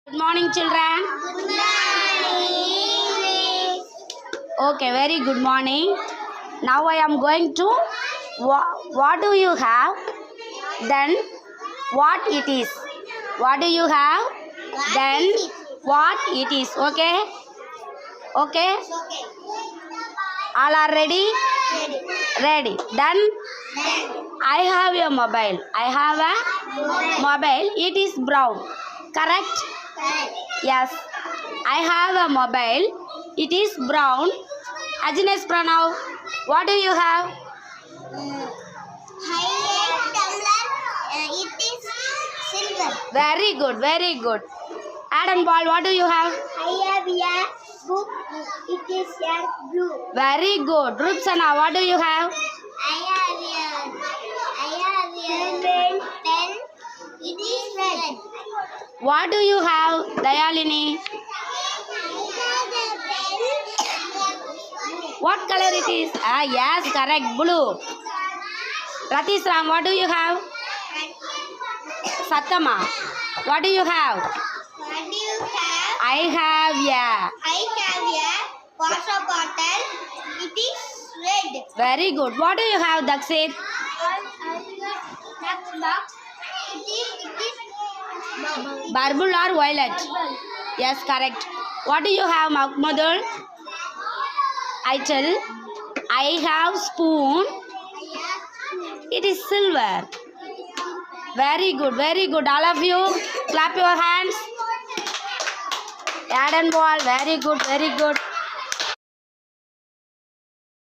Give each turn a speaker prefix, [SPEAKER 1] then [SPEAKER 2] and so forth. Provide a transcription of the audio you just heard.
[SPEAKER 1] Good morning, children.
[SPEAKER 2] Good morning.
[SPEAKER 1] Okay, very good morning. Now I am going to what do you have? Then what it is? What do you have? Then what it is? Okay? Okay?
[SPEAKER 2] Okay.
[SPEAKER 1] All are ready?
[SPEAKER 2] Ready.
[SPEAKER 1] Ready. Then I have a mobile. I have a mobile. It is brown. Correct?
[SPEAKER 2] Correct.
[SPEAKER 1] Yes. I have a mobile. It is brown. Ajnes Pranav, what do you have?
[SPEAKER 2] Highlight tumbler. It is silver.
[SPEAKER 1] Very good, very good. Adam Ball, what do you have?
[SPEAKER 2] I have a book. It is blue.
[SPEAKER 1] Very good. Rupsana, what do you have?
[SPEAKER 2] I have a pen. It is red.
[SPEAKER 1] What do you have, Dayalini?
[SPEAKER 2] I have a pen.
[SPEAKER 1] What color it is? Yes, correct, blue. Ratish Ram, what do you have? Satama, what do you have?
[SPEAKER 2] What do you have?
[SPEAKER 1] I have a.
[SPEAKER 2] I have a water bottle. It is red.
[SPEAKER 1] Very good. What do you have, Dakshit?
[SPEAKER 2] It is
[SPEAKER 1] Purple or violet? Yes, correct. What do you have, Mahmudul? I have spoon. It is silver. Very good, very good. All of you, clap your hands. Adam Ball, very good, very good.